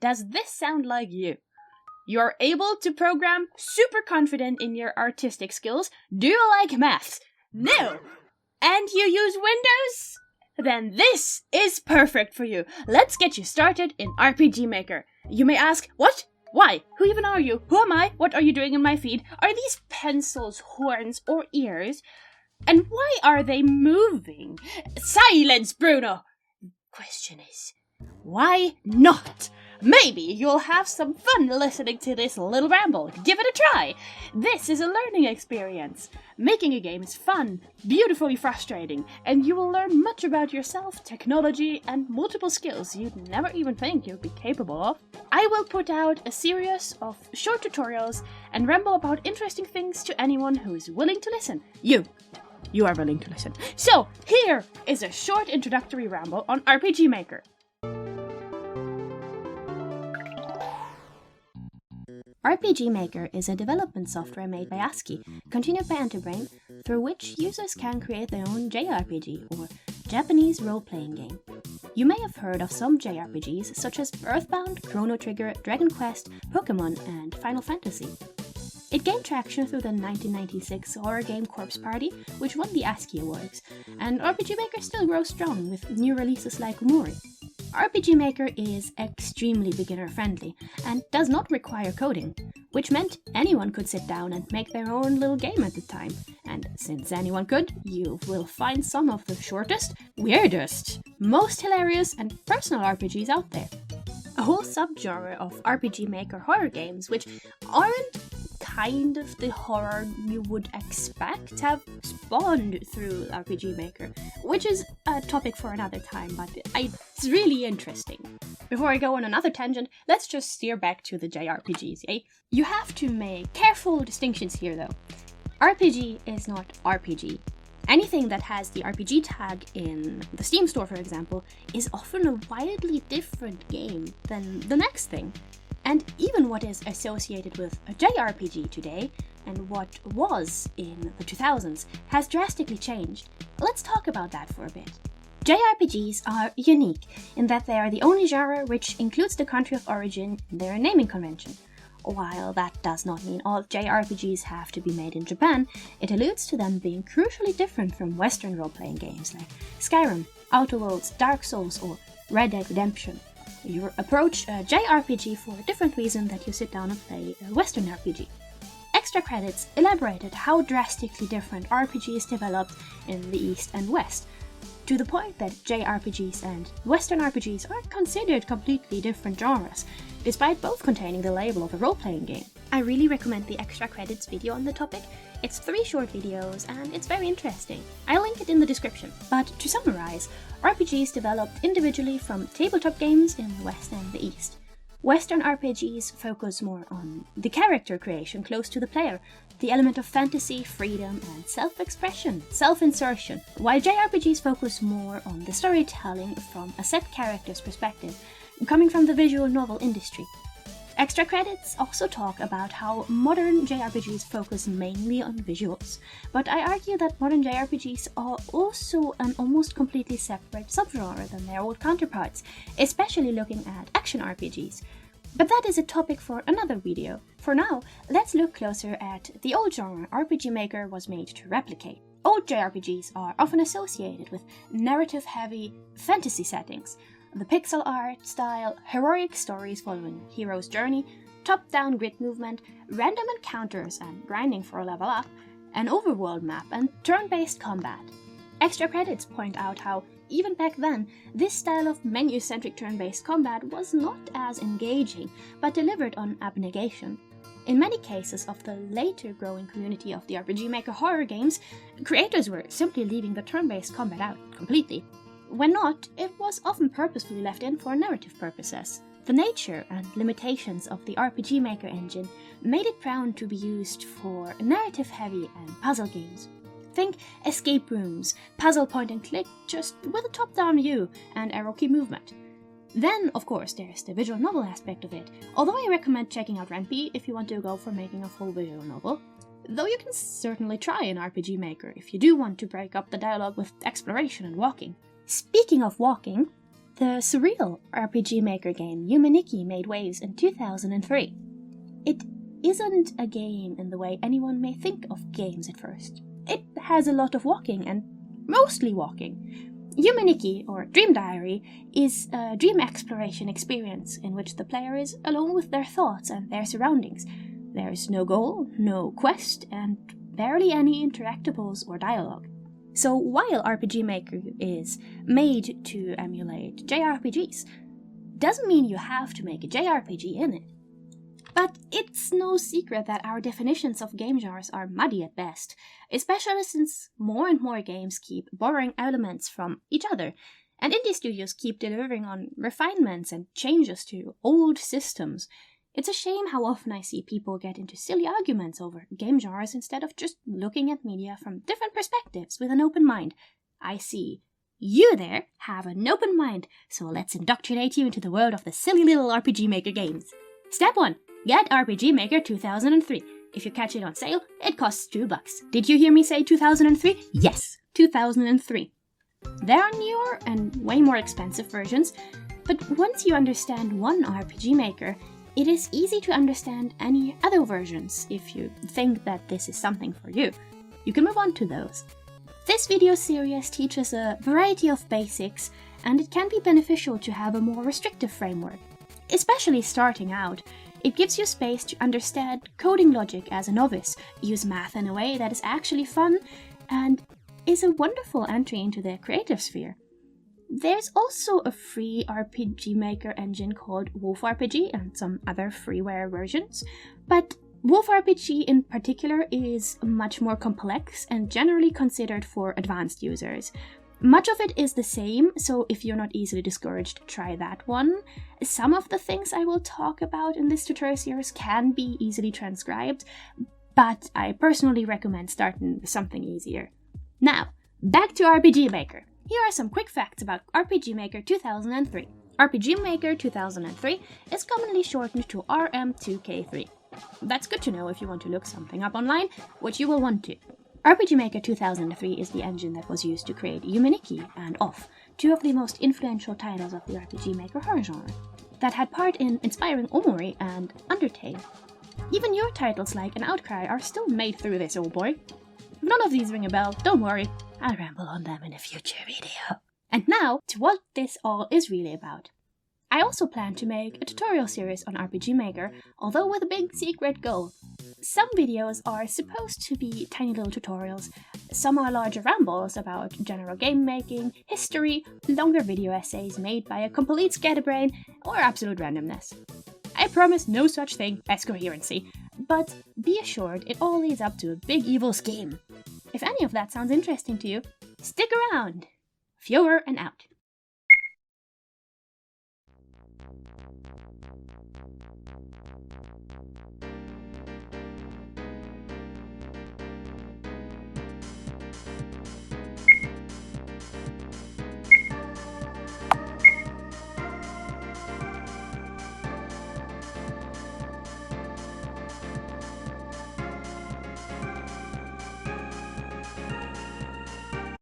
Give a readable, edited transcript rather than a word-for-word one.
Does this sound like you? You're able to program, super confident in your artistic skills. Do you like maths? No! And you use Windows? Then this is perfect for you. Let's get you started in RPG Maker. You may ask, what? Why? Who even are you? Who am I? What are you doing in my feed? Are these pencils, horns, or ears? And why are they moving? Silence, Bruno! Question is, why not? Maybe you'll have some fun listening to this little ramble. Give it a try. This is a learning experience. Making a game is fun, beautifully frustrating, and you will learn much about yourself, technology, and multiple skills you'd never even think you'd be capable of. I will put out a series of short tutorials and ramble about interesting things to anyone who is willing to listen. You are willing to listen. So, here is a short introductory ramble on RPG Maker. RPG Maker is a development software made by ASCII, continued by Enterbrain, through which users can create their own JRPG, or Japanese role-playing game. You may have heard of some JRPGs such as Earthbound, Chrono Trigger, Dragon Quest, Pokémon, and Final Fantasy. It gained traction through the 1996 horror game Corpse Party, which won the ASCII Awards, and RPG Maker still grows strong with new releases like Umori. RPG Maker is extremely beginner-friendly and does not require coding, which meant anyone could sit down and make their own little game at the time. And since anyone could, you will find some of the shortest, weirdest, most hilarious and personal RPGs out there. A whole subgenre of RPG Maker horror games, which aren't kind of the horror you would expect, have spawned through RPG Maker, which is a topic for another time, but it's really interesting. Before I go on another tangent, let's just steer back to the JRPGs, eh? You have to make careful distinctions here though. RPG is not RPG. Anything that has the RPG tag in the Steam store, for example, is often a wildly different game than the next thing. And even what is associated with a JRPG today, and what was in the 2000s, has drastically changed. Let's talk about that for a bit. JRPGs are unique in that they are the only genre which includes the country of origin in their naming convention. While that does not mean all JRPGs have to be made in Japan, it alludes to them being crucially different from Western role-playing games like Skyrim, Outer Worlds, Dark Souls, or Red Dead Redemption. You approach a JRPG for a different reason that you sit down and play a Western RPG. Extra credits elaborated how drastically different RPGs developed in the East and West, to the point that JRPGs and Western RPGs are considered completely different genres, despite both containing the label of a role-playing game. I really recommend the extra credits video on the topic. It's 3 short videos and it's very interesting. I'll link it in the description. But to summarize, RPGs developed individually from tabletop games in the West and the East. Western RPGs focus more on the character creation close to the player, the element of fantasy, freedom, and self-expression, self-insertion, while JRPGs focus more on the storytelling from a set character's perspective, coming from the visual novel industry. Extra credits also talk about how modern JRPGs focus mainly on visuals, but I argue that modern JRPGs are also an almost completely separate subgenre than their old counterparts, especially looking at action RPGs. But that is a topic for another video. For now, let's look closer at the old genre RPG Maker was made to replicate. Old JRPGs are often associated with narrative-heavy fantasy settings. The pixel art style, heroic stories following a hero's journey, top-down grid movement, random encounters and grinding for a level up, an overworld map, and turn-based combat. Extra credits point out how, even back then, this style of menu-centric turn-based combat was not as engaging, but delivered on abnegation. In many cases of the later growing community of the RPG Maker horror games, creators were simply leaving the turn-based combat out completely. When not, it was often purposefully left in for narrative purposes. The nature and limitations of the RPG Maker engine made it prone to be used for narrative-heavy and puzzle games. Think escape rooms, puzzle point and click, just with a top-down view and arrow key movement. Then, of course, there's the visual novel aspect of it, although I recommend checking out Rampy if you want to go for making a full visual novel. Though you can certainly try an RPG Maker if you do want to break up the dialogue with exploration and walking. Speaking of walking, The surreal RPG Maker game Yumaniki made waves in 2003. It isn't a game in the way anyone may think of games at first. It has a lot of walking, and mostly walking. Yumaniki, or Dream Diary, is a dream exploration experience in which the player is alone with their thoughts and their surroundings. There's no goal, no quest, and barely any interactables or dialogue. So while RPG Maker is made to emulate JRPGs, doesn't mean you have to make a JRPG in it. But it's no secret that our definitions of game genres are muddy at best, especially since more and more games keep borrowing elements from each other, and indie studios keep delivering on refinements and changes to old systems. It's a shame how often I see people get into silly arguments over game genres instead of just looking at media from different perspectives with an open mind. I see you there have an open mind, so let's indoctrinate you into the world of the silly little RPG Maker games. Step 1. Get RPG Maker 2003. If you catch it on sale, it costs $2. Did you hear me say 2003? Yes, 2003. There are newer and way more expensive versions, but once you understand one RPG Maker, it is easy to understand any other versions if you think that this is something for you. You can move on to those. This video series teaches a variety of basics, and it can be beneficial to have a more restrictive framework. Especially starting out, it gives you space to understand coding logic as a novice, use math in a way that is actually fun, and is a wonderful entry into the creative sphere. There's also a free RPG Maker engine called Wolf RPG and some other freeware versions, but Wolf RPG in particular is much more complex and generally considered for advanced users. Much of it is the same, so if you're not easily discouraged, try that one. Some of the things I will talk about in this tutorial series can be easily transcribed, but I personally recommend starting with something easier. Now, back to RPG Maker. Here are some quick facts about RPG Maker 2003. RPG Maker 2003 is commonly shortened to RM2K3. That's good to know if you want to look something up online, which you will want to. RPG Maker 2003 is the engine that was used to create Yumaniki and Off, two of the most influential titles of the RPG Maker horror genre, that had part in inspiring Omori and Undertale. Even your titles like An Outcry are still made through this old boy. If none of these ring a bell, don't worry, I'll ramble on them in a future video. And now, to what this all is really about. I also plan to make a tutorial series on RPG Maker, although with a big secret goal. Some videos are supposed to be tiny little tutorials, some are larger rambles about general game making, history, longer video essays made by a complete scatterbrain, or absolute randomness. I promise no such thing as coherency, but be assured it all leads up to a big evil scheme. If any of that sounds interesting to you, stick around! Fyoriosity and out.